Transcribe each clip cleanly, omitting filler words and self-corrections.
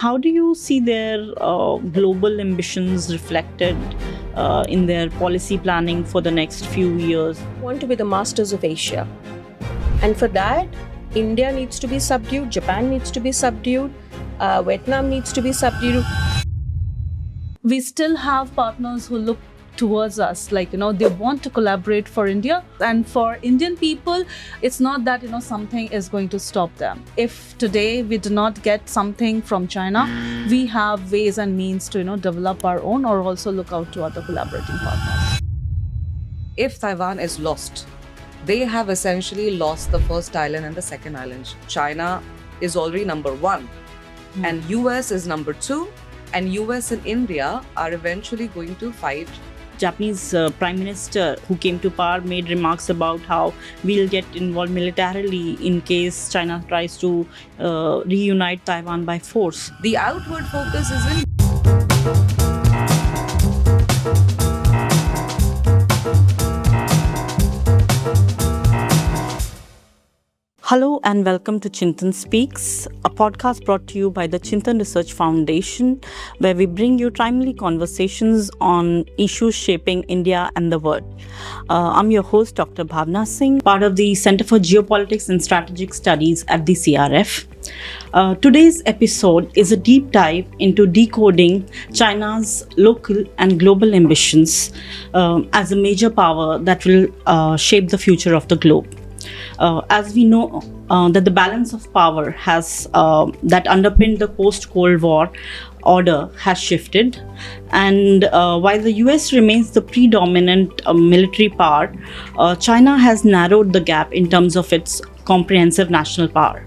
How do you see their global ambitions reflected in their policy planning for the next few years? Want to be the masters of Asia. And for that, India needs to be subdued, Japan needs to be subdued, Vietnam needs to be subdued. We still have partners who look towards us, like, they want to collaborate for India. And for Indian people, it's not that, something is going to stop them. If today we do not get something from China, we have ways and means to, develop our own or also look out to other collaborating partners. If Taiwan is lost, they have essentially lost the first island and the second island. China is already number one, and US is number two, and US and India are eventually going to fight. Japanese Prime Minister who came to power made remarks about how we'll get involved militarily in case China tries to reunite Taiwan by force. The outward focus is in Hello and welcome to Chintan Speaks, a podcast brought to you by the Chintan Research Foundation, where we bring you timely conversations on issues shaping India and the world. I'm your host, Dr Bhavna Singh, part of the Center for Geopolitics and Strategic Studies at the CRF. Today's episode is a deep dive into decoding China's local and global ambitions as a major power that will shape the future of the globe. As we know that the balance of power has that underpinned the post-Cold War order has shifted, and while the US remains the predominant military power, China has narrowed the gap in terms of its comprehensive national power.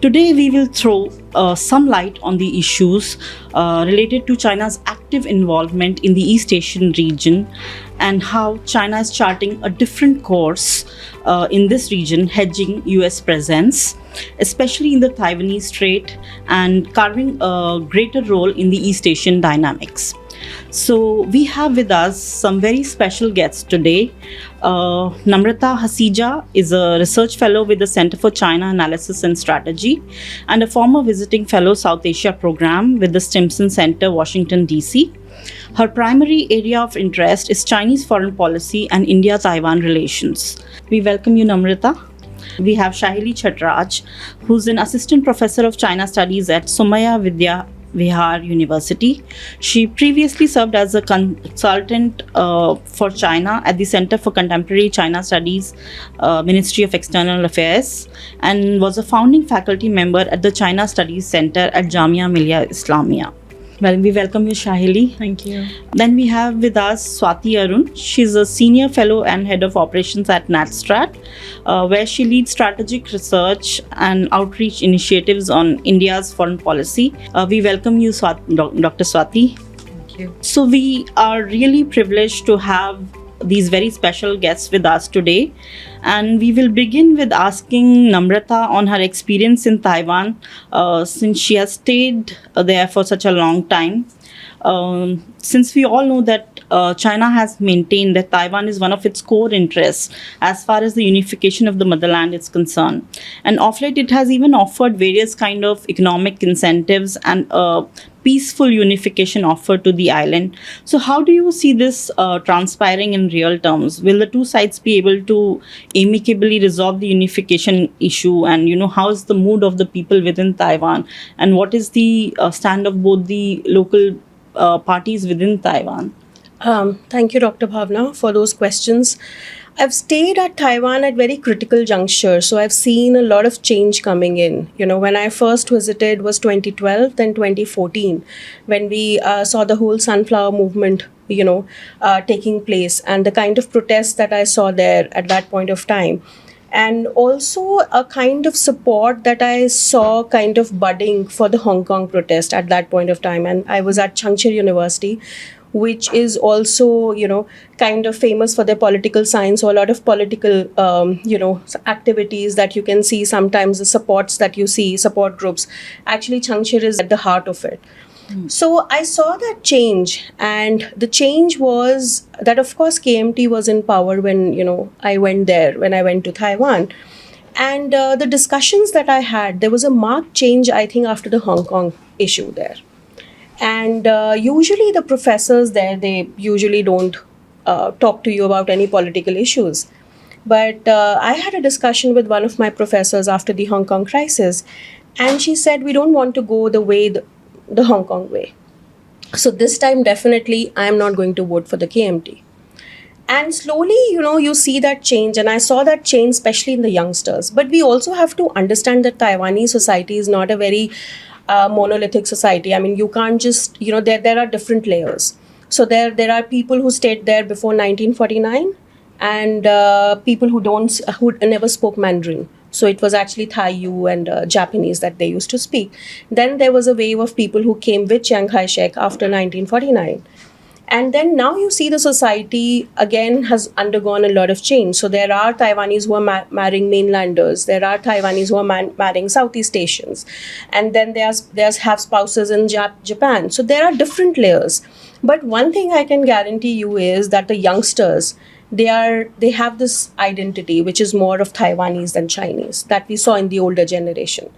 Today, we will throw some light on the issues related to China's active involvement in the East Asian region and how China is charting a different course in this region, hedging US presence, especially in the Taiwanese Strait, and carving a greater role in the East Asian dynamics. So we have with us some very special guests today. Namrata Hasija is a research fellow with the Center for China Analysis and Strategy and a former visiting fellow South Asia program with the Stimson Center, Washington, D.C. Her primary area of interest is Chinese foreign policy and India-Taiwan relations. We welcome you, Namrata. We have Chattaraj, who's an assistant professor of China studies at Somaiya Vidyavihar University. She previously served as a consultant for China at the Center for Contemporary China Studies, Ministry of External Affairs, and was a founding faculty member at the China Studies Center at Jamia Millia Islamia. Well, we welcome you, Saheli. Thank you. Then we have with us Swati Arun. She's a senior fellow and head of operations at NatStrat, where she leads strategic research and outreach initiatives on India's foreign policy. We welcome you, Dr. Swati. Thank you. So we are really privileged to have these very special guests with us today, and we will begin with asking Namrata on her experience in Taiwan since she has stayed there for such a long time. Since we all know that China has maintained that Taiwan is one of its core interests as far as the unification of the motherland is concerned, and of late it has even offered various kind of economic incentives and peaceful unification offer to the island. So how do you see this transpiring in real terms? Will the two sides be able to amicably resolve the unification issue? And, how is the mood of the people within Taiwan? And what is the stand of both the local parties within Taiwan? Thank you, Dr. Bhavna, for those questions. I've stayed at Taiwan at very critical juncture, so I've seen a lot of change coming in. When I first visited was 2012, then 2014, when we saw the whole sunflower movement, taking place, and the kind of protests that I saw there at that point of time. And also a kind of support that I saw kind of budding for the Hong Kong protest at that point of time. And I was at Chungcheong University, which is also, kind of famous for their political science, or a lot of political, activities that you can see sometimes, the supports that you see, support groups. Actually, Chungcheong is at the heart of it. So I saw that change, and the change was that, of course, KMT was in power when, I went there, when I went to Taiwan. And the discussions that I had, there was a marked change, I think, after the Hong Kong issue there. And usually the professors there, they usually don't talk to you about any political issues. But I had a discussion with one of my professors after the Hong Kong crisis, and she said, we don't want to go the Hong Kong way. So this time, definitely, I am not going to vote for the KMT. And slowly, you see that change. And I saw that change, especially in the youngsters. But we also have to understand that Taiwanese society is not a very monolithic society. I mean, you can't just, there are different layers. So there are people who stayed there before 1949 and people who never spoke Mandarin. So it was actually Thai and Japanese that they used to speak. Then there was a wave of people who came with Chiang Kai-shek after 1949. And then now you see the society again has undergone a lot of change. So there are Taiwanese who are marrying mainlanders. There are Taiwanese who are marrying Southeast Asians. And then there's have spouses in Japan. So there are different layers. But one thing I can guarantee you is that the youngsters, they have this identity which is more of Taiwanese than Chinese that we saw in the older generation.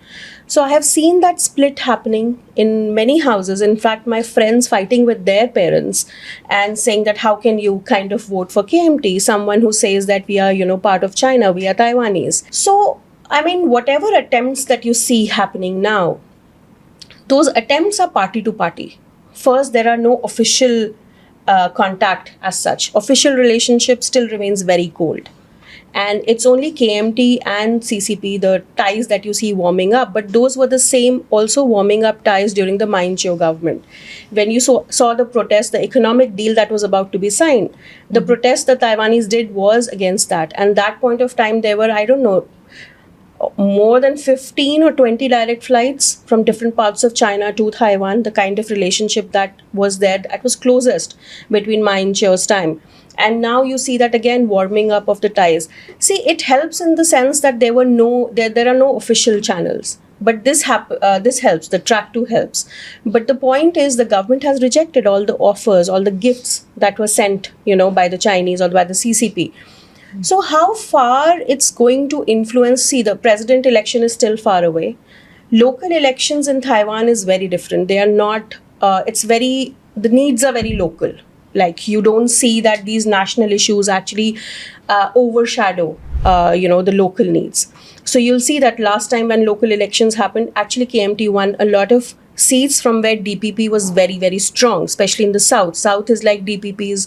So I have seen that split happening in many houses. In fact, my friends fighting with their parents and saying that how can you kind of vote for KMT, someone who says that we are, part of China, we are Taiwanese. So, I mean, whatever attempts that you see happening now, those attempts are party to party. First, there are no official contact as such. Official relationship still remains very cold. And it's only KMT and CCP, the ties that you see warming up, but those were the same also warming up ties during the Ma Ying-jeou government. When you saw the protest, the economic deal that was about to be signed, the protest the Taiwanese did was against that. And that point of time, there were, I don't know, more than 15 or 20 direct flights from different parts of China to Taiwan, the kind of relationship that was there, that was closest between Ma Ying-jeou's time. And now you see that again warming up of the ties. See, it helps in the sense that there are no official channels. But this helps, the track 2 helps. But the point is the government has rejected all the offers, all the gifts that were sent, by the Chinese or by the CCP. So how far it's going to influence, see, the president election is still far away. Local elections in Taiwan is very different. They are not, the needs are very local. Like you don't see that these national issues actually overshadow, the local needs. So you'll see that last time when local elections happened, actually KMT won a lot of seats from where DPP was very, very strong, especially in the south. South is like DPP's,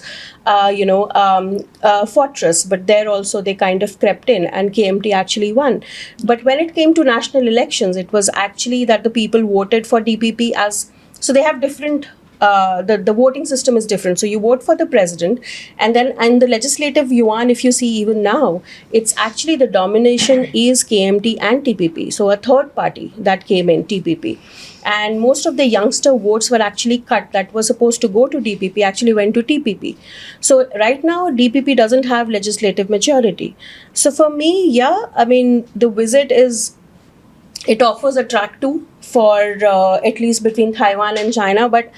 fortress, but there also they kind of crept in and KMT actually won. But when it came to national elections, it was actually that the people voted for DPP so they have different. The voting system is different. So you vote for the president, and then in the legislative yuan, if you see even now, it's actually the domination is KMT and TPP. So a third party that came in, TPP. And most of the youngster votes were actually cut that were supposed to go to DPP actually went to TPP. So right now, DPP doesn't have legislative majority. So for me, the visit it offers a track 2 for at least between Taiwan and China, but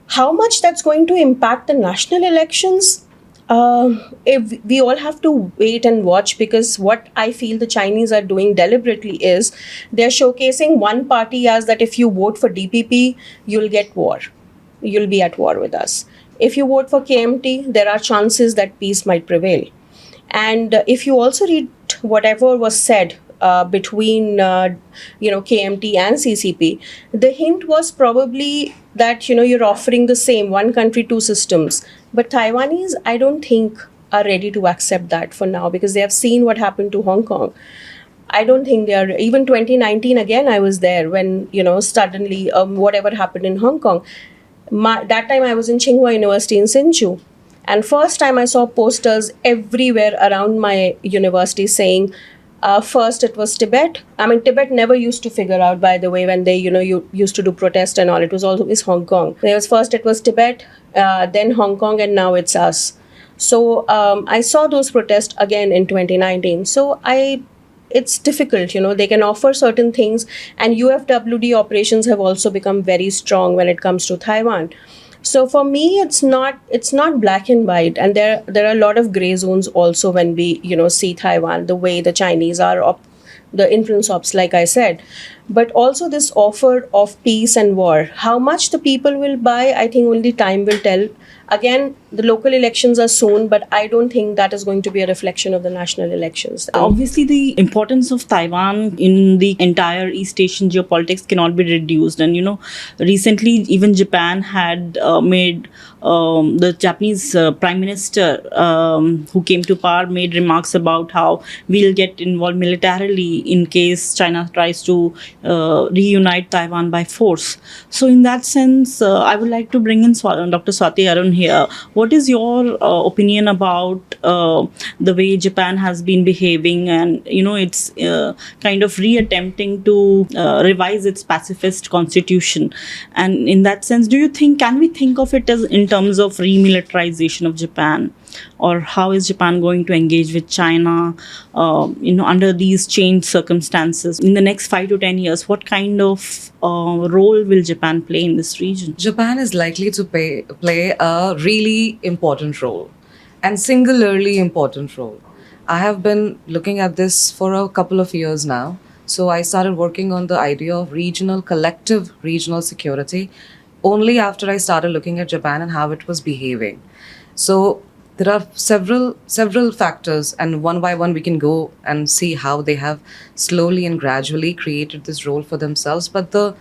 how much that's going to impact the national elections, if we all have to wait and watch, because what I feel the Chinese are doing deliberately is they're showcasing one party as that if you vote for DPP, you'll get war. You'll be at war with us. If you vote for KMT, there are chances that peace might prevail. And if you also read whatever was said between KMT and CCP, the hint was probably that you're offering the same one country, two systems. But Taiwanese, I don't think, are ready to accept that for now, because they have seen what happened to Hong Kong. I don't think they are. Even 2019 again, I was there when suddenly whatever happened in Hong Kong. That time I was in Tsinghua University in Hsinchu, and first time I saw posters everywhere around my university saying, first it was Tibet. I mean, Tibet never used to figure out, by the way, when they, you used to do protest and all. It was always Hong Kong. First it was Tibet, then Hong Kong, and now it's us. So I saw those protests again in 2019. So it's difficult, they can offer certain things, and UFWD operations have also become very strong when it comes to Taiwan. So for me, it's not black and white, and there are a lot of gray zones also when we see Taiwan, the way the Chinese are the influence ops, like I said, but also this offer of peace and war. How much the people will buy, I think only time will tell. Again, the local elections are soon, but I don't think that is going to be a reflection of the national elections. Obviously, the importance of Taiwan in the entire East Asian geopolitics cannot be reduced. And, recently, even Japan had made the Japanese Prime Minister who came to power made remarks about how we'll get involved militarily in case China tries to reunite Taiwan by force. So, in that sense, I would like to bring in Dr. Swati Arun here. What is your opinion about the way Japan has been behaving, and it's kind of reattempting to revise its pacifist constitution? And in that sense, can we think of it as in terms of remilitarization of Japan, or how is Japan going to engage with China under these changed circumstances in the next 5 to 10 years? What kind of role will Japan play in this region? Japan is likely to play a really important role, and singularly important role. I have been looking at this for a couple of years now. So I started working on the idea of collective regional security only after I started looking at Japan and how it was behaving. So there are several factors, and one by one we can go and see how they have slowly and gradually created this role for themselves. But the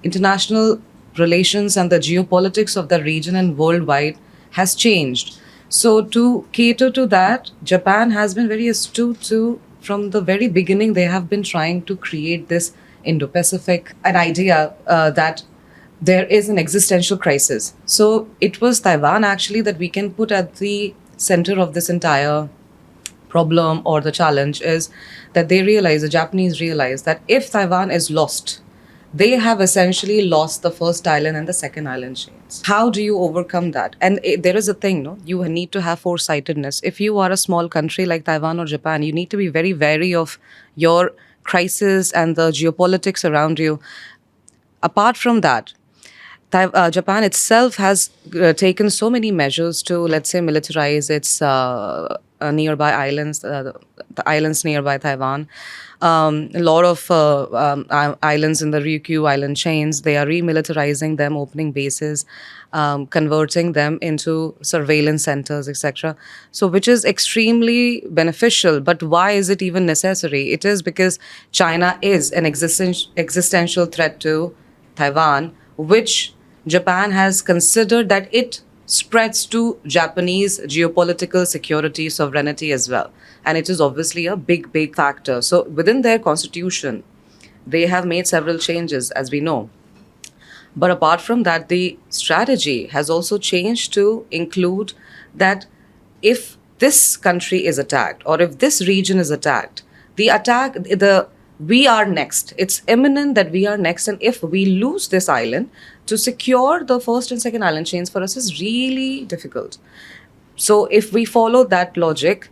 international relations and the geopolitics of the region and worldwide has changed. So to cater to that, Japan has been very astute to, from the very beginning, they have been trying to create this Indo-Pacific, an idea that there is an existential crisis. So it was Taiwan actually that we can put at the center of this entire problem, or the challenge is that the Japanese realize that if Taiwan is lost, they have essentially lost the first island and the second island chains. How do you overcome that? And there is a thing, no? You need to have foresightedness. If you are a small country like Taiwan or Japan, you need to be very wary of your crisis and the geopolitics around you. Apart from that, Japan itself has taken so many measures to, let's say, militarize its nearby islands, the islands nearby Taiwan. A lot of islands in the Ryukyu island chains, they are remilitarizing them, opening bases, converting them into surveillance centers, etc. So, which is extremely beneficial. But why is it even necessary? It is because China is an existential threat to Taiwan, which Japan has considered that it spreads to Japanese geopolitical security, sovereignty as well. And it is obviously a big factor. So within their constitution, they have made several changes, as we know. But apart from that, the strategy has also changed to include that if this country is attacked, or if this region is attacked, we are next. It's imminent that we are next. And if we lose this island, to secure the first and second island chains for us is really difficult. So if we follow that logic,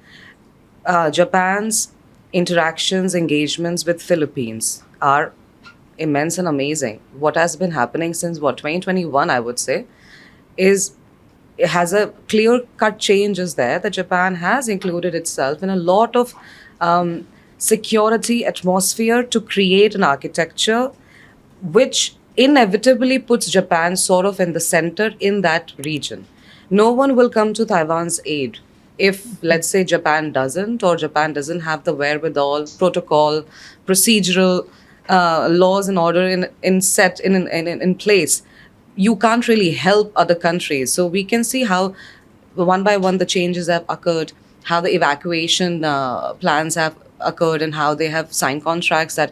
Japan's interactions, engagements with Philippines are immense and amazing. What has been happening since 2021, I would say, is it has a clear-cut changes there that Japan has included itself in a lot of security atmosphere to create an architecture which inevitably puts Japan sort of in the center in that region. No one will come to Taiwan's aid if, let's say, Japan doesn't, or Japan doesn't have the wherewithal, protocol, procedural laws and order in place. You can't really help other countries. So we can see how one by one the changes have occurred, how the evacuation plans have occurred, and how they have signed contracts that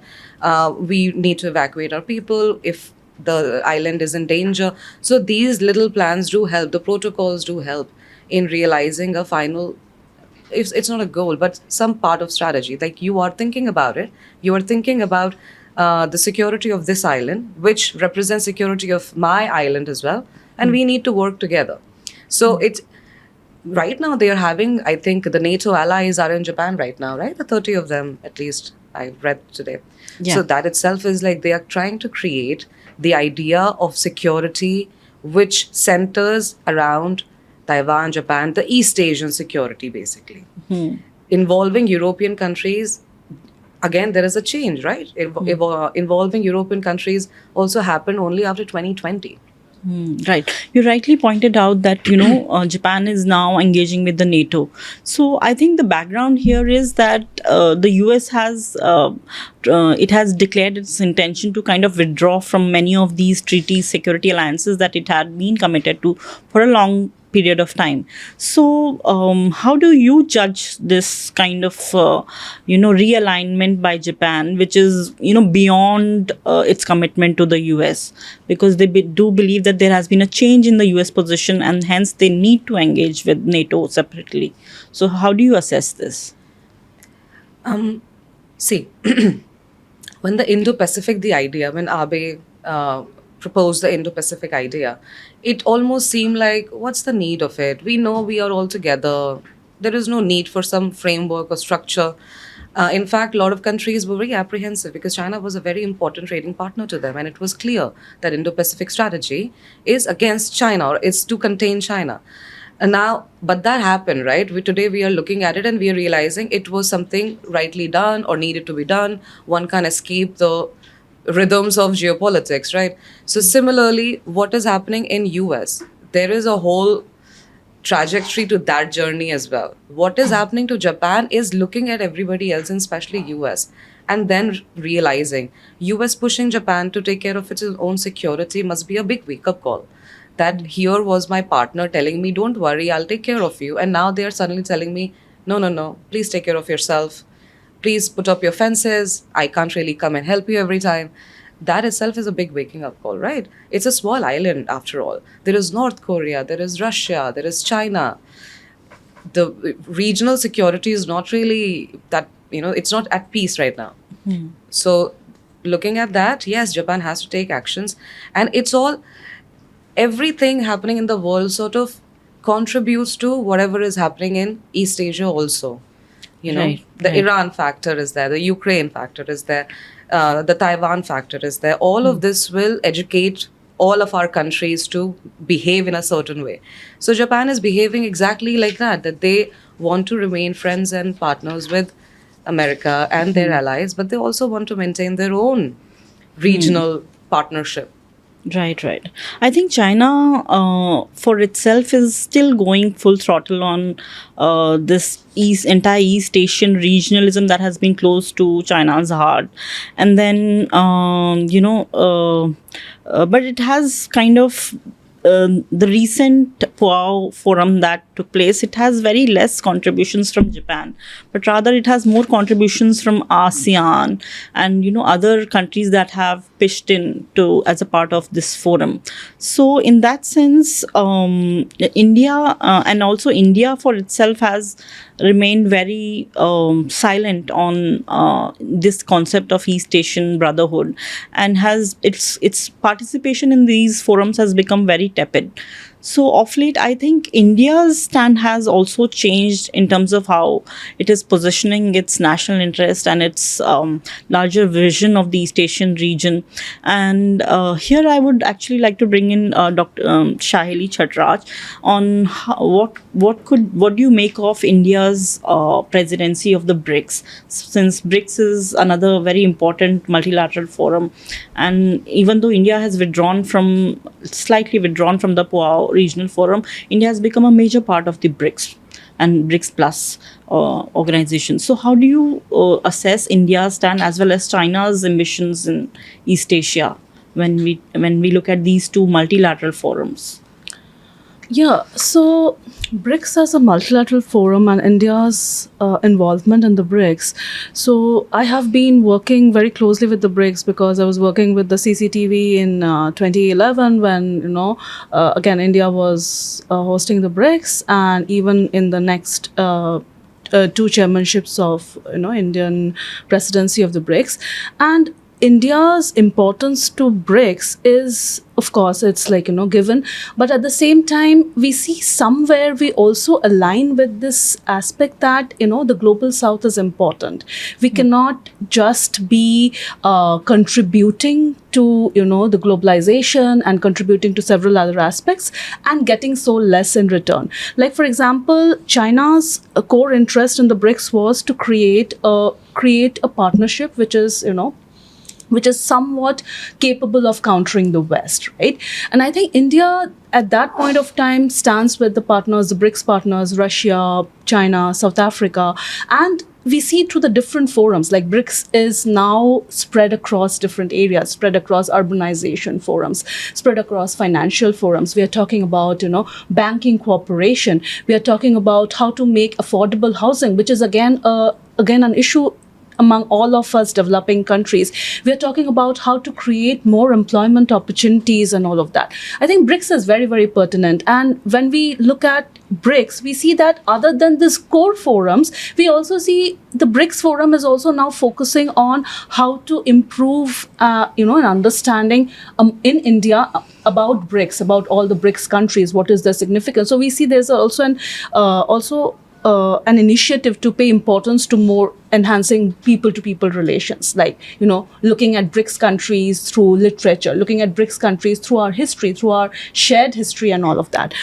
we need to evacuate our people if the island is in danger. So these little plans do help, the protocols do help in realizing a final, it's not a goal, but some part of strategy. Like you are thinking about it, you are thinking about the security of this island, which represents security of my island as well, and we need to work together. So it's right now they are having, I think the NATO allies are in Japan right now, right? The 30 of them, at least I read today. Yeah. So that itself is like they are trying to create the idea of security which centers around Taiwan, Japan, the East Asian security basically. Involving European countries, again, there is a change, right? Involving European countries also happened only after 2020. Right. You rightly pointed out that, Japan is now engaging with the NATO. So I think the background here is that the US it has declared its intention to kind of withdraw from many of these treaties, security alliances that it had been committed to for a long period of time. So, how do you judge this kind of, realignment by Japan, which is, beyond its commitment to the US? Because they do believe that there has been a change in the US position and hence they need to engage with NATO separately. So, how do you assess this? See, when the Indo-Pacific, when Abe proposed the Indo-Pacific idea, it almost seemed like, what's the need of it? We know we are all together. There is no need for some framework or structure. In fact, a lot of countries were very apprehensive because China was a very important trading partner to them. And it was clear that Indo-Pacific strategy is against China or is to contain China. And now, but that happened, right? Today we are looking at it and we are realizing it was something rightly done or needed to be done. One can't escape the rhythms of geopolitics, right? So similarly, what is happening in US? There is a whole trajectory to that journey as well. What is happening to Japan is looking at everybody else, and especially US, and then realizing US pushing Japan to take care of its own security must be a big wake-up call. That here was my partner telling me, don't worry, I'll take care of you. And now they are suddenly telling me, no, please take care of yourself. Please put up your fences. I can't really come and help you every time. That itself is a big waking up call, right? It's a small island after all. There is North Korea, there is Russia, there is China. The regional security is not really that, it's not at peace right now. So looking at that, yes, Japan has to take actions. And it's all, everything happening in the world sort of contributes to whatever is happening in East Asia also. Right. Iran factor is there, the Ukraine factor is there, the Taiwan factor is there. All of this will educate all of our countries to behave in a certain way. So Japan is behaving exactly like that they want to remain friends and partners with America and their allies, but they also want to maintain their own regional partnership. Right. I think China, for itself, is still going full throttle on this entire East Asian regionalism that has been close to China's heart, and then but it has kind of. The recent POAO forum that took place, it has very less contributions from Japan, but rather it has more contributions from ASEAN and other countries that have pitched in to as a part of this forum. So in that sense, India and also India for itself has remained very silent on this concept of East Asian brotherhood, and has its participation in these forums has become very tepid. So of late, I think India's stand has also changed in terms of how it is positioning its national interest and its larger vision of the East Asian region. And here I would actually like to bring in Dr. Saheli Chattaraj on what do you make of India's presidency of the BRICS, since BRICS is another very important multilateral forum, and even though India has slightly withdrawn from the POAO regional forum, India has become a major part of the BRICS and BRICS Plus organization. So how do you assess India's stand as well as China's ambitions in East Asia when we look at these two multilateral forums? Yeah, so BRICS as a multilateral forum and India's involvement in the BRICS. So I have been working very closely with the BRICS because I was working with the CCTV in 2011 when, again, India was hosting the BRICS, and even in the next two chairmanships of, Indian presidency of the BRICS. And India's importance to BRICS is, of course, it's like, given. But at the same time, we see somewhere we also align with this aspect that, the global south is important. We cannot just be contributing to, the globalization and contributing to several other aspects and getting so less in return. Like, for example, China's core interest in the BRICS was to create a partnership which is somewhat capable of countering the West, right? And I think India at that point of time stands with the partners, the BRICS partners, Russia, China, South Africa, and we see through the different forums, like BRICS is now spread across different areas, spread across urbanization forums, spread across financial forums. We are talking about, banking cooperation. We are talking about how to make affordable housing, which is again an issue among all of us developing countries. We are talking about how to create more employment opportunities and all of that. I think BRICS is very, very pertinent. And when we look at BRICS, we see that other than this core forums, we also see the BRICS forum is also now focusing on how to improve, an understanding in India about BRICS, about all the BRICS countries, what is their significance. So we see there's also an initiative to pay importance to more enhancing people-to-people relations, like, looking at BRICS countries through literature, looking at BRICS countries through our history, through our shared history and all of that.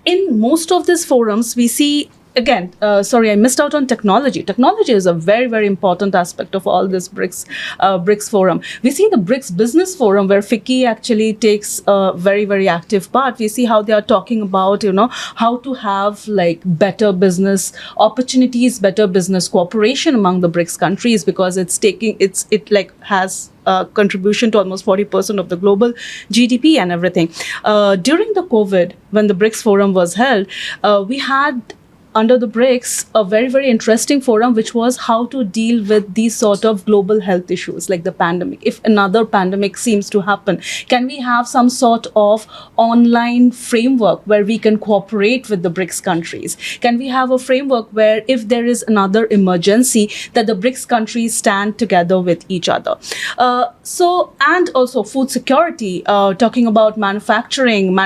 In most of these forums, we see, again, I missed out on technology. Technology is a very, very important aspect of all this BRICS forum. We see the BRICS Business Forum, where FICCI actually takes a very, very active part. We see how they are talking about, how to have like better business opportunities, better business cooperation among the BRICS countries, because it has contribution to almost 40% of the global GDP and everything. During the COVID, when the BRICS forum was held, we had under the BRICS, a very, very interesting forum, which was how to deal with these sort of global health issues like the pandemic. If another pandemic seems to happen, can we have some sort of online framework where we can cooperate with the BRICS countries? Can we have a framework where if there is another emergency, that the BRICS countries stand together with each other? And also food security, talking about manufacturing,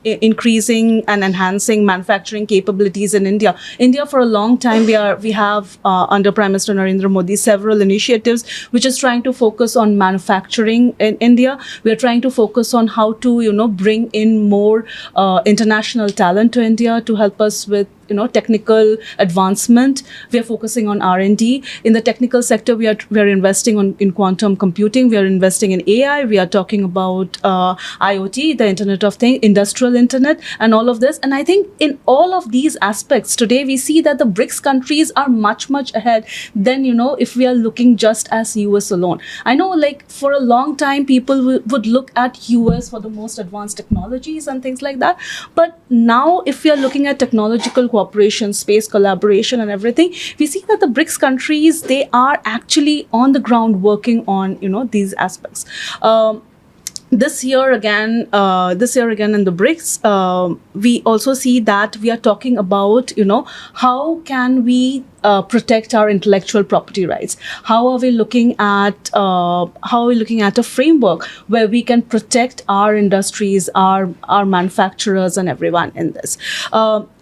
increasing and enhancing manufacturing capabilities in India. India, for a long time, we have under Prime Minister Narendra Modi several initiatives which is trying to focus on manufacturing in India. We are trying to focus on how to bring in more international talent to India to help us with technical advancement. We are focusing on R&D. In the technical sector, we are investing in quantum computing. We are investing in AI. We are talking about IoT, the Internet of Things, industrial internet, and all of this. And I think in all of these aspects, today we see that the BRICS countries are much, much ahead than, if we are looking just as US alone. I know, like, for a long time, people would look at US for the most advanced technologies and things like that. But now, if we are looking at technological cooperation, space collaboration and everything, we see that the BRICS countries, they are actually on the ground working on, these aspects. This year again in the BRICS, we also see that we are talking about, how can we protect our intellectual property rights? How are we looking at a framework where we can protect our industries, our manufacturers, and everyone in this?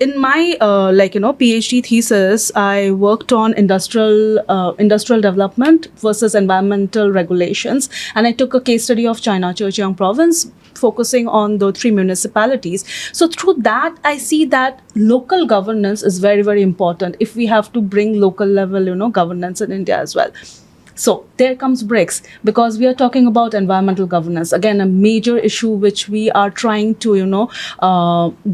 In my PhD thesis, I worked on industrial development versus environmental regulations, and I took a case study of China, Zhejiang province, focusing on the 3 municipalities. So through that, I see that local governance is very, very important if we have to bring local level, governance in India as well. So there comes BRICS, because we are talking about environmental governance. Again, a major issue which we are trying to,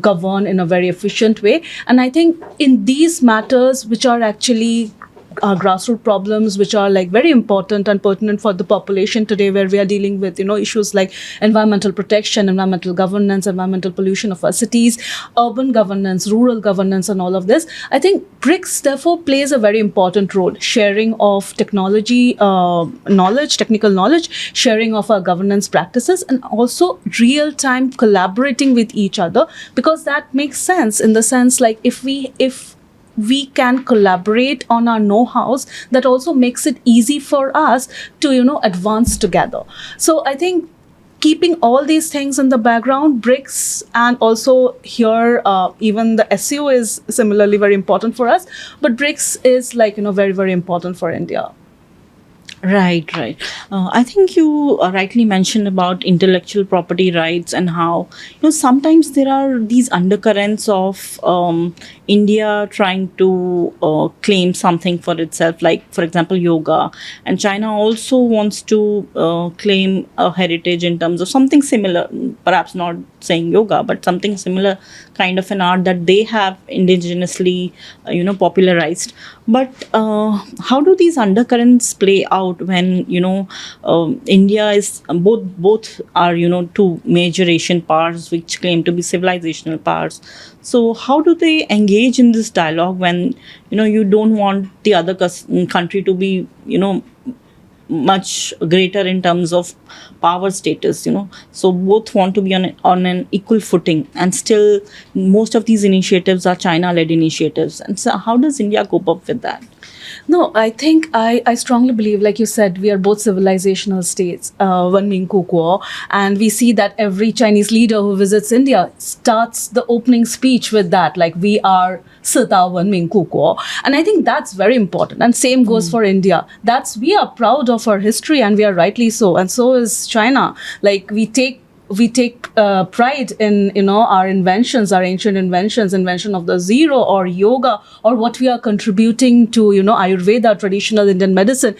govern in a very efficient way. And I think in these matters, which are actually grassroots problems, which are like very important and pertinent for the population today, where we are dealing with issues like environmental protection, environmental governance, environmental pollution of our cities, urban governance, rural governance, and all of this. I think BRICS therefore plays a very important role, sharing of technology knowledge, technical knowledge, sharing of our governance practices, and also real-time collaborating with each other, because that makes sense in the sense like if we can collaborate on our know-hows, that also makes it easy for us to, advance together. So I think keeping all these things in the background, BRICS, and also here, even the SEO is similarly very important for us. But BRICS is very, very important for India. Right, right. I think you rightly mentioned about intellectual property rights and how, sometimes there are these undercurrents of India trying to claim something for itself, like, for example, yoga. And China also wants to claim a heritage in terms of something similar, perhaps not saying yoga, but something similar kind of an art that they have indigenously, popularized. But how do these undercurrents play out when India is both are two major Asian powers which claim to be civilizational powers? So how do they engage in this dialogue when you don't want the other country to be much greater in terms of power status, so both want to be on an equal footing, and still most of these initiatives are China-led initiatives. And so how does India cope up with that? No, I think I strongly believe, like you said, we are both civilizational states, and we see that every Chinese leader who visits India starts the opening speech with that, like, we are and I think that's very important. And same goes for India. We are proud of our history, and we are rightly so. And so is China. Like, we take pride in our inventions, our ancient inventions, invention of the zero or yoga, or what we are contributing to Ayurveda, traditional Indian medicine.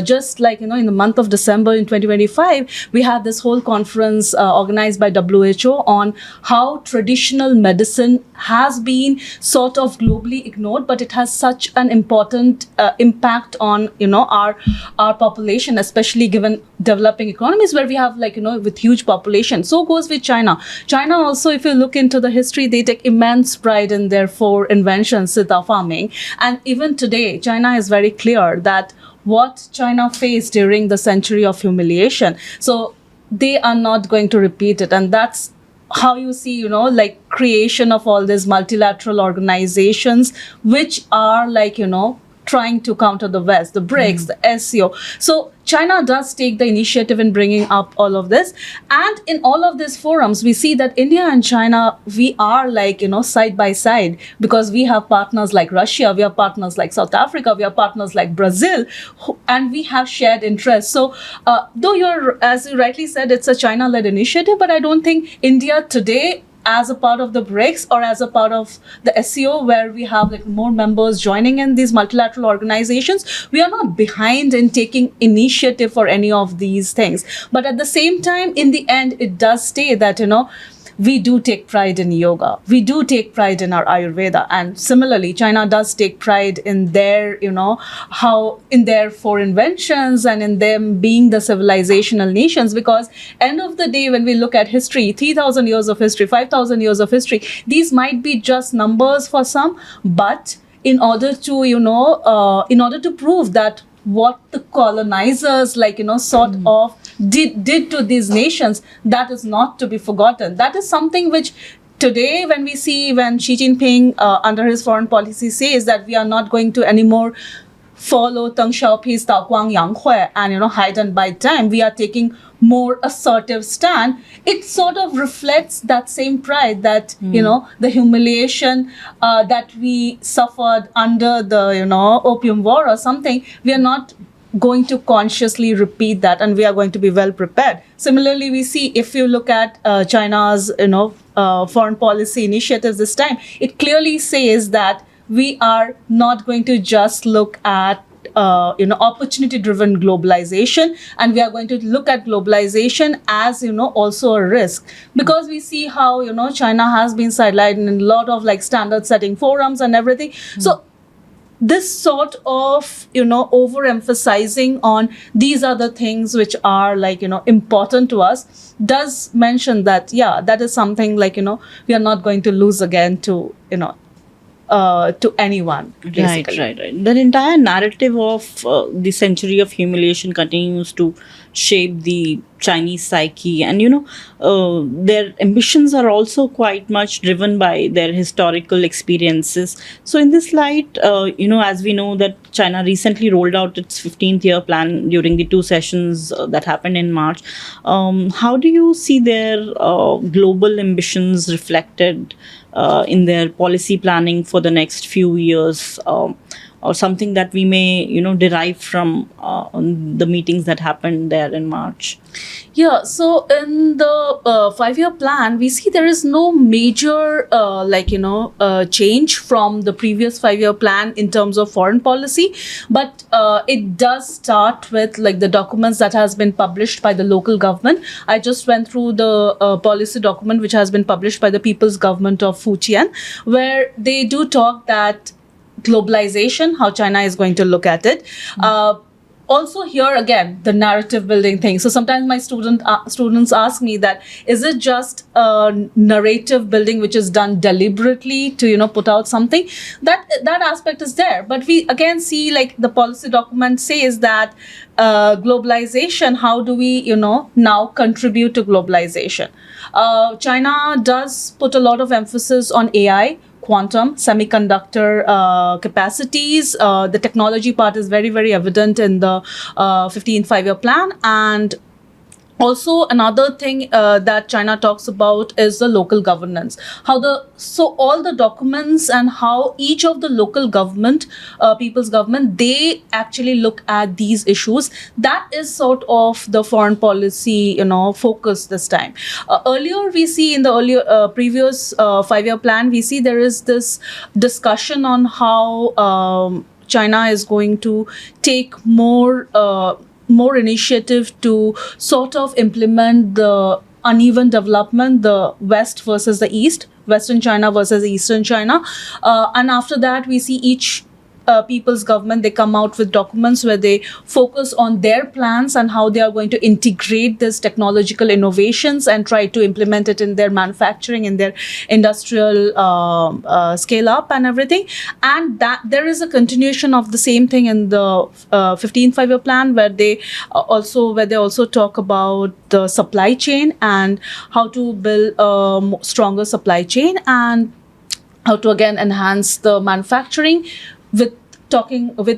Just like in the month of December in 2025, we had this whole conference organized by WHO on how traditional medicine has been sort of globally ignored, but it has such an important impact on our population, especially given developing economies where we have with huge population. So goes with China. China also, if you look into the history, they take immense pride in their 4 inventions, Sita farming. And even today, China is very clear that what China faced during the century of humiliation, so they are not going to repeat it. And that's how you see, creation of all these multilateral organizations, which are trying to counter the West, the BRICS, the SEO. So China does take the initiative in bringing up all of this. And in all of these forums, we see that India and China, we are side by side, because we have partners like Russia, we have partners like South Africa, we have partners like Brazil, and we have shared interests. So though as you rightly said, it's a China-led initiative, but I don't think India today, as a part of the BRICS or as a part of the SEO, where we have more members joining in these multilateral organizations, we are not behind in taking initiative for any of these things. But at the same time, in the end, it does stay that, we do take pride in yoga. We do take pride in our Ayurveda. And similarly, China does take pride in their, in their 4 inventions and in them being the civilizational nations. Because end of the day, when we look at history, 3,000 years of history, 5,000 years of history, these might be just numbers for some, but in order to prove that what the colonizers sort of did to these nations, that is not to be forgotten. That is something which today, when Xi Jinping under his foreign policy says that we are not going to anymore follow Deng Xiaoping's Dao Guang Yang Hui and hide and bide time, we are taking more assertive stand. It sort of reflects that same pride that the humiliation that we suffered under the opium war or something, we are not going to consciously repeat that, and we are going to be well prepared. Similarly, we see, if you look at China's foreign policy initiatives this time, it clearly says that we are not going to just look at opportunity-driven globalization, and we are going to look at globalization as also a risk, because we see how China has been sidelined in a lot of standard-setting forums and everything. So this sort of overemphasizing on these are the things which are important to us does mention that that is something we are not going to lose again to anyone, basically. Right. The entire narrative of the century of humiliation continues to shape the Chinese psyche, and their ambitions are also quite much driven by their historical experiences. So in this light, as we know that China recently rolled out its 15th year plan during the two sessions that happened in March. How do you see their global ambitions reflected in their policy planning for the next few years? Or something that we may, derive from the meetings that happened there in March? Yeah, so in the 5 year plan, we see there is no major, change from the previous 5 year plan in terms of foreign policy. But it does start with like the documents that has been published by the local government. I just went through the policy document which has been published by the People's Government of Fujian, where they do talk that globalization, how China is going to look at it. Also here again, the narrative building thing. So sometimes my students ask me that, is it just a narrative building which is done deliberately to, put out something? That aspect is there. But we again see like the policy document says that globalization, how do we, now contribute to globalization? China does put a lot of emphasis on AI, quantum, semiconductor capacities. The technology part is very, very evident in the 15th 5 year plan. And also another thing that China talks about is the local governance. So all the documents and how each of the local government, people's government, they actually look at these issues. That is sort of the foreign policy, focus this time. Earlier we see in the previous 5 year plan, we see there is this discussion on how China is going to take more initiative to sort of implement the uneven development, the West versus the East, Western China versus Eastern China. And after that, we see each people's government, they come out with documents where they focus on their plans and how they are going to integrate this technological innovations and try to implement it in their manufacturing, in their industrial scale up and everything. And that there is a continuation of the same thing in the 15th 5 year plan, where they also talk about the supply chain and how to build a stronger supply chain and how to again enhance the manufacturing with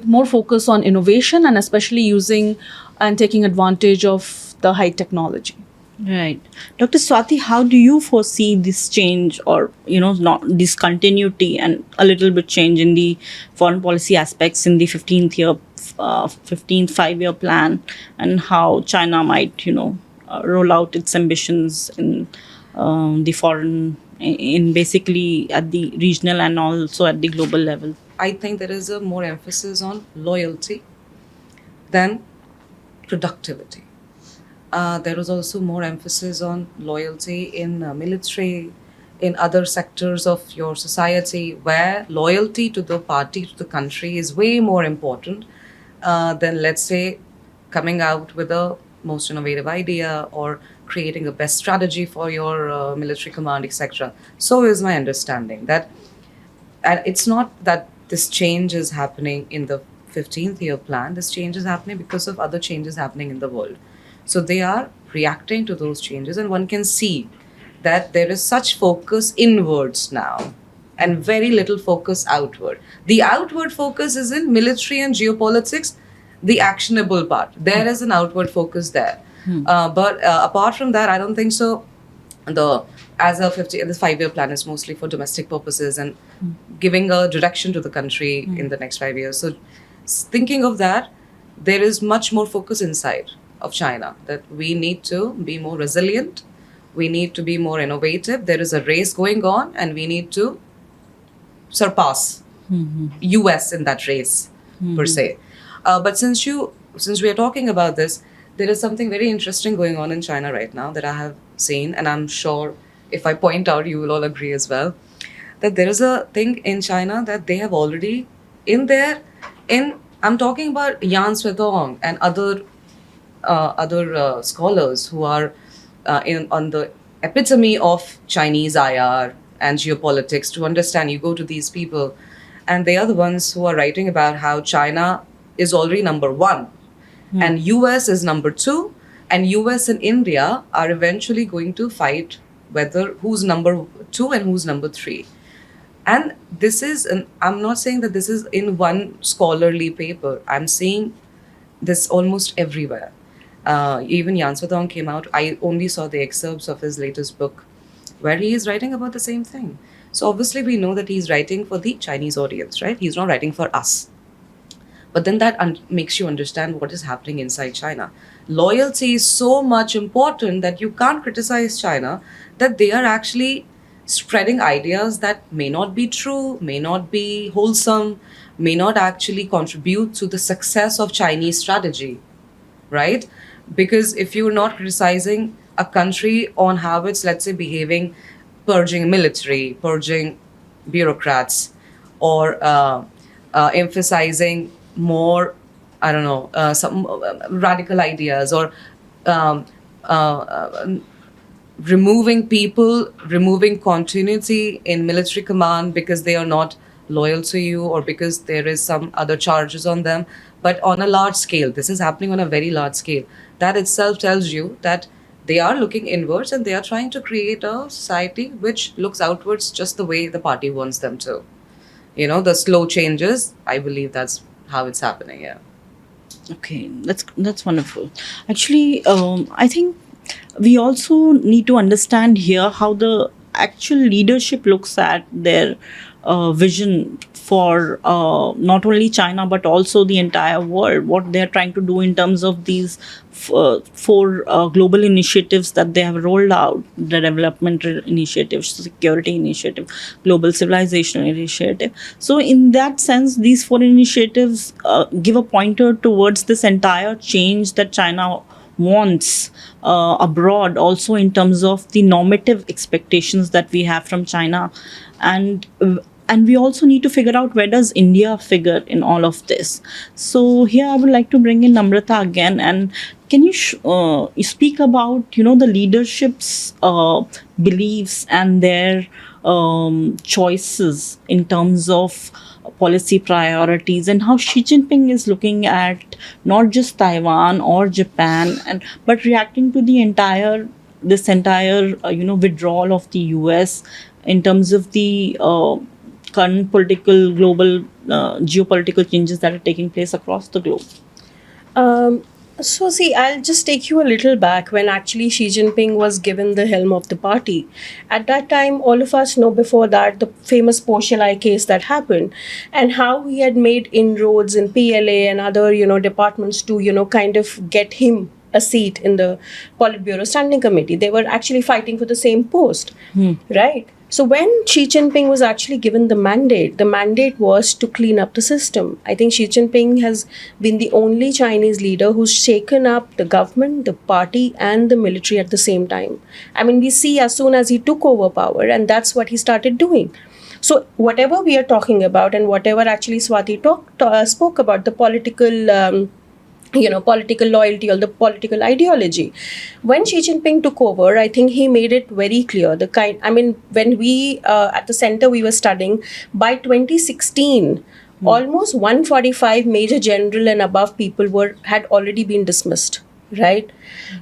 more focus on innovation and especially using and taking advantage of the high technology. Right. Dr. Swati, how do you foresee this change or, not discontinuity and a little bit change in the foreign policy aspects in the 15th 5 year plan, and how China might, roll out its ambitions in the foreign, in basically at the regional and also at the global level? I think there is a more emphasis on loyalty than productivity. There is also more emphasis on loyalty in military, in other sectors of your society, where loyalty to the party, to the country is way more important than, let's say, coming out with the most innovative idea or creating the best strategy for your military command, etc. So is my understanding that, and it's not that this change is happening in the 15th year plan. This change is happening because of other changes happening in the world. So they are reacting to those changes, and one can see that there is such focus inwards now and very little focus outward. The outward focus is in military and geopolitics, the actionable part. There is an outward focus there. But apart from that, I don't think so. This 5 year plan is mostly for domestic purposes and giving a direction to the country in the next 5 years. So thinking of that, there is much more focus inside of China that we need to be more resilient. We need to be more innovative. There is a race going on and we need to surpass US in that race per se. But since we are talking about this, there is something very interesting going on in China right now that I have seen, and I'm sure if I point out, you will all agree as well, that there is a thing in China that they have already I'm talking about Yan Swetong and other scholars who are on the epitome of Chinese IR and geopolitics to understand. You go to these people and they are the ones who are writing about how China is already number one and US is number two, And US and India are eventually going to fight whether who's number 2 and who's number 3. And this is, I'm not saying that this is in one scholarly paper. I'm seeing this almost everywhere. Even Yan Sotong came out. I only saw the excerpts of his latest book where he is writing about the same thing. So obviously we know that he's writing for the Chinese audience, right? He's not writing for us. But then that makes you understand what is happening inside China. Loyalty is so much important that you can't criticize China, that they are actually spreading ideas that may not be true, may not be wholesome, may not actually contribute to the success of Chinese strategy, right? Because if you're not criticizing a country on how it's, let's say, behaving, purging military, purging bureaucrats, or emphasizing more, I don't know, some radical ideas, or um, removing people, removing continuity in military command because they are not loyal to you or because there is some other charges on them. But on a large scale, this is happening on a very large scale. That itself tells you that they are looking inwards and they are trying to create a society which looks outwards just the way the party wants them to. You know, the slow changes, I believe that's how it's happening, yeah. Okay, that's wonderful. Actually, I think we also need to understand here how the actual leadership looks at their vision for not only China but also the entire world. What they're trying to do in terms of these four global initiatives that they have rolled out: the development initiative, security initiative, global civilization initiative. So in that sense, these four initiatives give a pointer towards this entire change that China wants abroad, also in terms of the normative expectations that we have from China. And we also need to figure out, where does India figure in all of this? So here I would like to bring in Namrata again, and can you speak about the leadership's beliefs and their choices in terms of policy priorities, and how Xi Jinping is looking at not just Taiwan or Japan, but reacting to this entire withdrawal of the US in terms of the current global geopolitical changes that are taking place across the globe. So see, I'll just take you a little back when actually Xi Jinping was given the helm of the party. At that time, all of us know before that the famous Poshalai case that happened, and how he had made inroads in PLA and other departments to kind of get him a seat in the Politburo Standing Committee. They were actually fighting for the same post, right? So when Xi Jinping was actually given the mandate was to clean up the system. I think Xi Jinping has been the only Chinese leader who's shaken up the government, the party, and the military at the same time. I mean, we see as soon as he took over power, and that's what he started doing. So whatever we are talking about, and whatever actually Swati spoke about, the political political loyalty or the political ideology. When Xi Jinping took over, I think he made it very clear. When we at the center we were studying, by 2016, almost 145 major general and above people had already been dismissed. Right?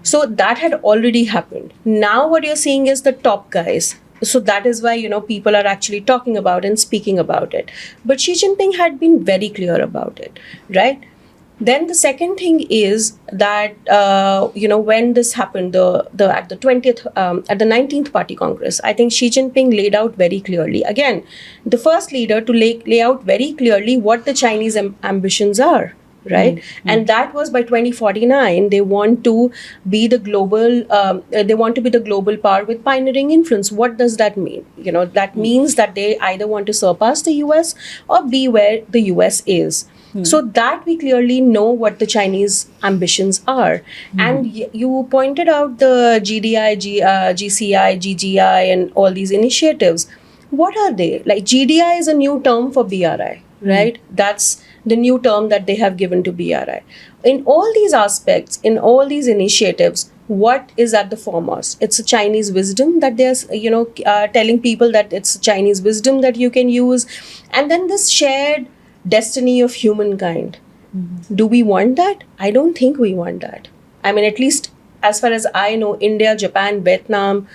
So that had already happened. Now what you're seeing is the top guys. So that is why, people are actually talking about and speaking about it. But Xi Jinping had been very clear about it, right? Then the second thing is that when this happened, at the 19th Party Congress, I think Xi Jinping laid out very clearly. Again, the first leader to lay out very clearly what the Chinese ambitions are. Right, and that was by 2049. They want to be the global. They want to be the global power with pioneering influence. What does that mean? That means that they either want to surpass the US or be where the US is. So that we clearly know what the Chinese ambitions are. And you pointed out the GDI, GCI, GGI, and all these initiatives. What are they? Like, GDI is a new term for BRI, right? That's the new term that they have given to BRI. In all these aspects, in all these initiatives, what is at the foremost? It's a Chinese wisdom that they're, telling people that it's Chinese wisdom that you can use. And then this shared destiny of humankind. Do we want that? I don't think we want that. I mean, at least as far as I know, India, Japan, Vietnam,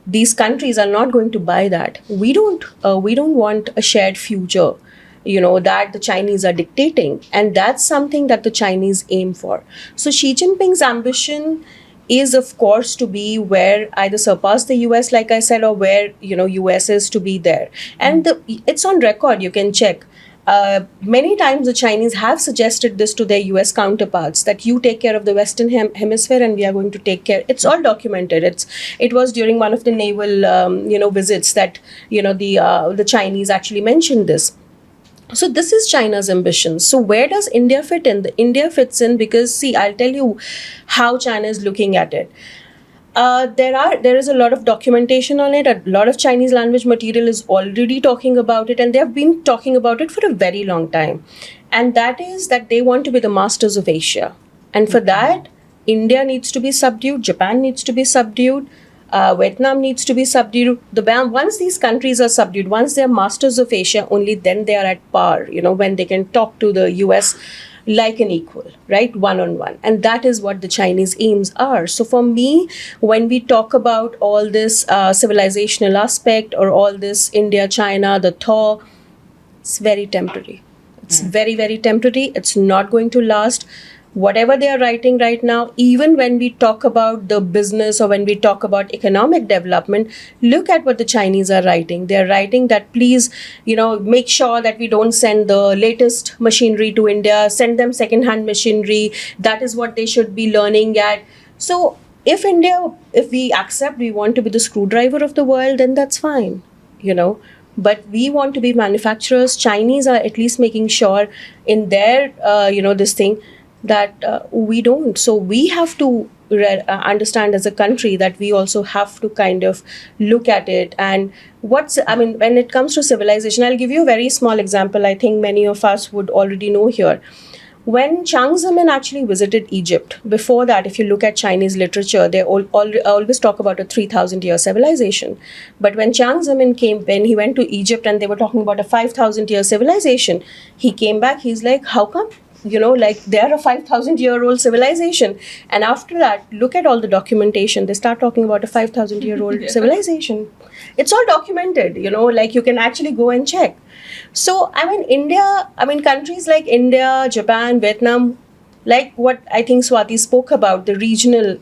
these countries are not going to buy that. We don't want a shared future, that the Chinese are dictating, and that's something that the Chinese aim for. So Xi Jinping's ambition is, of course, to be where either surpass the US, like I said, or where US is to be there. And it's on record. You can check. Many times the Chinese have suggested this to their US counterparts, that you take care of the Western hemisphere and we are going to take care. It's all documented. It was during one of the naval visits that the Chinese actually mentioned this. So this is China's ambition. So where does India fit in? India fits in because, see, I'll tell you how China is looking at it. There is a lot of documentation on it. A lot of Chinese language material is already talking about it, and they have been talking about it for a very long time. And that is that they want to be the masters of Asia. And for that, India needs to be subdued, Japan needs to be subdued, Vietnam needs to be subdued. Once these countries are subdued, once they are masters of Asia, only then they are at par, when they can talk to the US like an equal, right? One-on-one. And that is what the Chinese aims are. So for me, when we talk about all this civilizational aspect or all this India, China, the thaw, it's very temporary. It's very, very temporary. It's not going to last. Whatever they are writing right now, even when we talk about the business or when we talk about economic development, look at what the Chinese are writing. They are writing that please, make sure that we don't send the latest machinery to India, send them second-hand machinery. That is what they should be learning at. So if we accept we want to be the screwdriver of the world, then that's fine, But we want to be manufacturers. Chinese are at least making sure in their, this thing, that we don't. So we have to understand as a country that we also have to kind of look at it. And when it comes to civilization, I'll give you a very small example. I think many of us would already know here. When Jiang Zemin actually visited Egypt, before that, if you look at Chinese literature, they always talk about a 3,000-year civilization. But when Jiang Zemin when he went to Egypt and they were talking about a 5,000-year civilization, he came back, he's like, how come? They are a 5,000-year-old civilization. And after that, look at all the documentation. They start talking about a 5,000-year-old civilization. It's all documented, you can actually go and check. So, countries like India, Japan, Vietnam, like what I think Swati spoke about, the regional,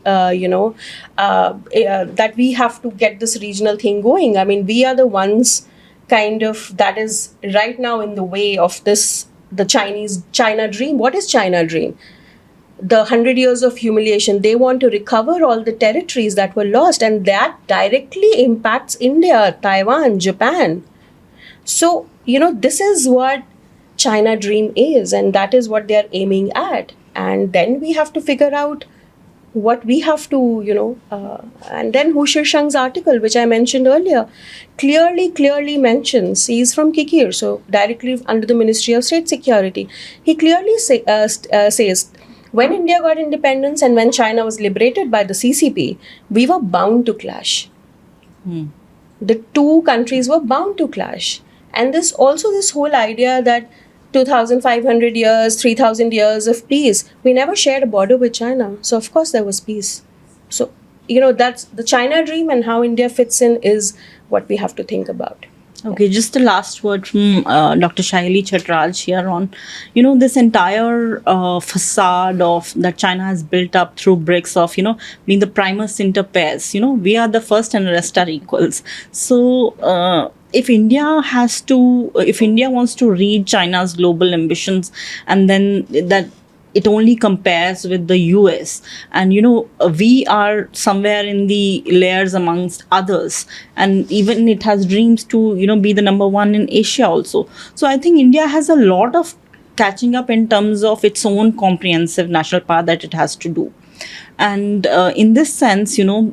that we have to get this regional thing going. We are the ones that is right now in the way of this, the China dream. What is China dream? The 100 years of humiliation. They want to recover all the territories that were lost, and that directly impacts India, Taiwan, Japan. So, this is what China dream is, and that is what they are aiming at. And then we have to figure out what we have to, and then Hu Shishang's article, which I mentioned earlier, clearly mentions, he's from Kikir, so directly under the Ministry of State Security. He clearly says, when India got independence and when China was liberated by the CCP, we were bound to clash. The two countries were bound to clash. And this whole idea that 2,500 years, 3,000 years of peace, we never shared a border with China. So, of course, there was peace. So, that's the China dream, and how India fits in is what we have to think about. Okay, just the last word from Dr. Shaili Chattaraj here on, this entire facade of that China has built up through BRICS of, being the primus inter pares. We are the first and the rest are equals. So, if India wants to read China's global ambitions, and then that it only compares with the US, and we are somewhere in the layers amongst others, and even it has dreams to be the number one in Asia also. So I think India has a lot of catching up in terms of its own comprehensive national power that it has to do. And in this sense, how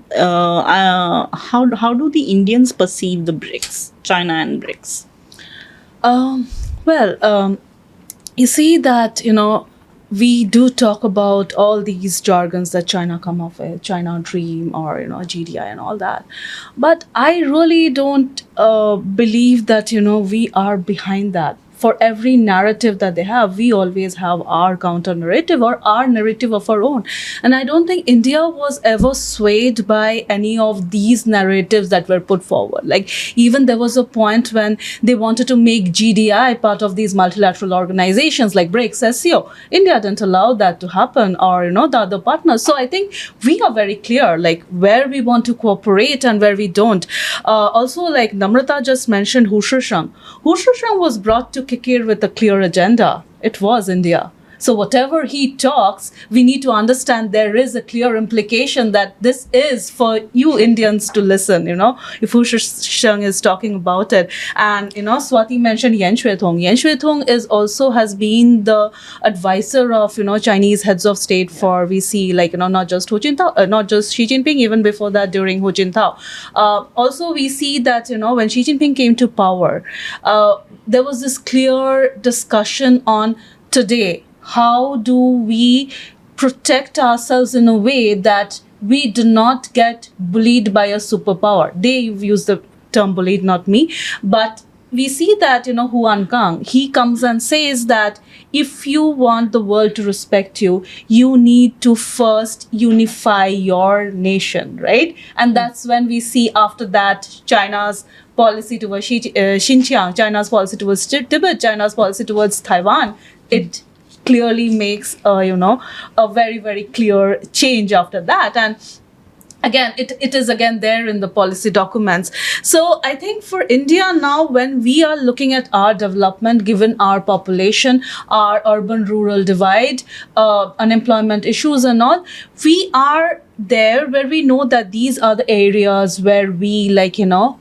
do the Indians perceive the BRICS, China and BRICS? You see that, we do talk about all these jargons that China come up with, China Dream or, GDI and all that. But I really don't believe that, we are behind that for every narrative that they have, we always have our counter narrative or our narrative of our own. And I don't think India was ever swayed by any of these narratives that were put forward. Like, even there was a point when they wanted to make GDI part of these multilateral organizations like BRICS, SCO. India didn't allow that to happen, or the other partners. So I think we are very clear, like, where we want to cooperate and where we don't. Also, like Namrata just mentioned, Hu Shishang. Hu Shishang was brought to Kikir with a clear agenda. It was India. So whatever he talks, we need to understand there is a clear implication that this is for you Indians to listen, if Hu Shishang is talking about it. And, Swati mentioned Yan Xuethong. Yan Xuethong has been the advisor of, Chinese heads of state for, we see, like, not just Hu Jintao, not just Xi Jinping, even before that during Hu Jintao. Also, we see that, when Xi Jinping came to power, there was this clear discussion on today, how do we protect ourselves in a way that we do not get bullied by a superpower? They use the term bullied, not me. But we see that, Huan Kang, he comes and says that if you want the world to respect you, you need to first unify your nation, right? And that's when we see after that China's policy towards Xinjiang, China's policy towards Tibet, China's policy towards Taiwan. It clearly makes a very, very clear change after that. And again, it is again there in the policy documents. So I think for India now, when we are looking at our development, given our population, our urban-rural divide, unemployment issues and all, we are there where we know that these are the areas where we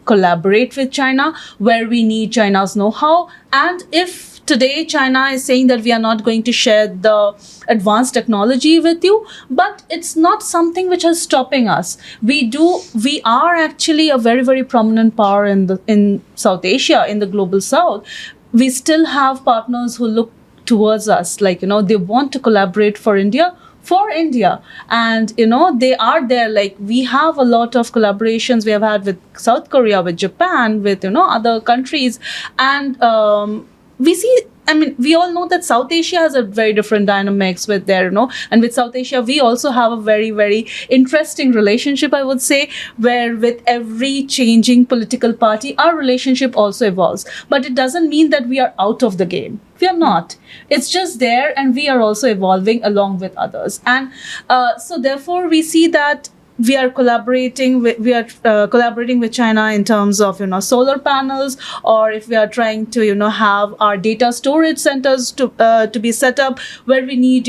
collaborate with China, where we need China's know-how. And if today China is saying that we are not going to share the advanced technology with you, but it's not something which is stopping us. We are actually a very, very prominent power in South Asia, in the global South. We still have partners who look towards us, they want to collaborate for India. And they are there. Like, we have a lot of collaborations we have had with South Korea, with Japan, with other countries. And we all know that South Asia has a very different dynamics with their, and with South Asia, we also have a very, very interesting relationship, I would say, where with every changing political party, our relationship also evolves. But it doesn't mean that we are out of the game. We are not. It's just there, and we are also evolving along with others. And so therefore, we see that we are collaborating with China in terms of solar panels, or if we are trying to have our data storage centers to be set up where we need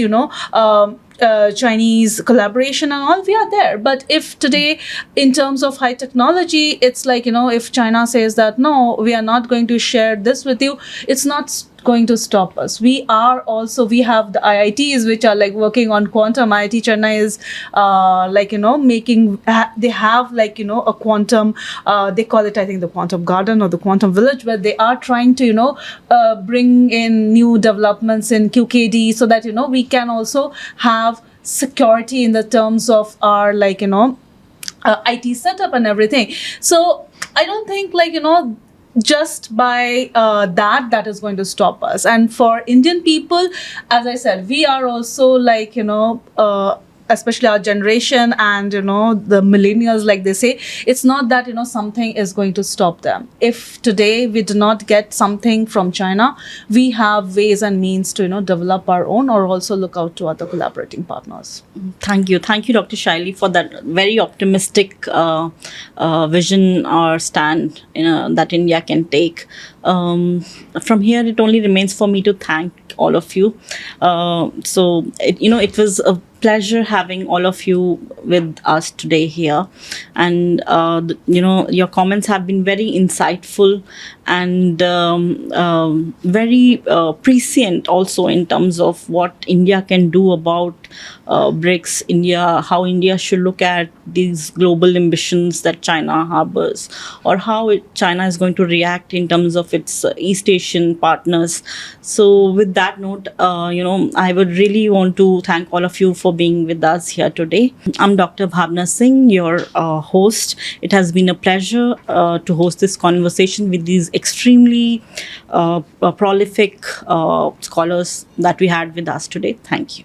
Chinese collaboration and all, we are there. But if today, in terms of high technology, it's like, if China says that, no, we are not going to share this with you, it's not going to stop us. We have the IITs which are working on quantum. IIT Chennai is they have a quantum, they call it, I think, the quantum garden or the quantum village, where they are trying to bring in new developments in QKD so that we can also have security in the terms of our IT setup and everything. So I don't think just by that is going to stop us. And for Indian people, as I said, we are also especially our generation and the millennials, like they say, it's not that something is going to stop them. If today we do not get something from China, we have ways and means to develop our own, or also look out to other collaborating partners. Thank you, Dr. Shaili, for that very optimistic vision or stand that India can take. From here, it only remains for me to thank all of you. It was a pleasure having all of you with us today here, and your comments have been very insightful and very prescient also in terms of what India can do about BRICS, India, how India should look at these global ambitions that China harbors, or how China is going to react in terms of its East Asian partners. So, with that note, I would really want to thank all of you for being with us here today. I'm Dr. Bhavna Singh, your host. It has been a pleasure to host this conversation with these extremely prolific scholars that we had with us today. Thank you.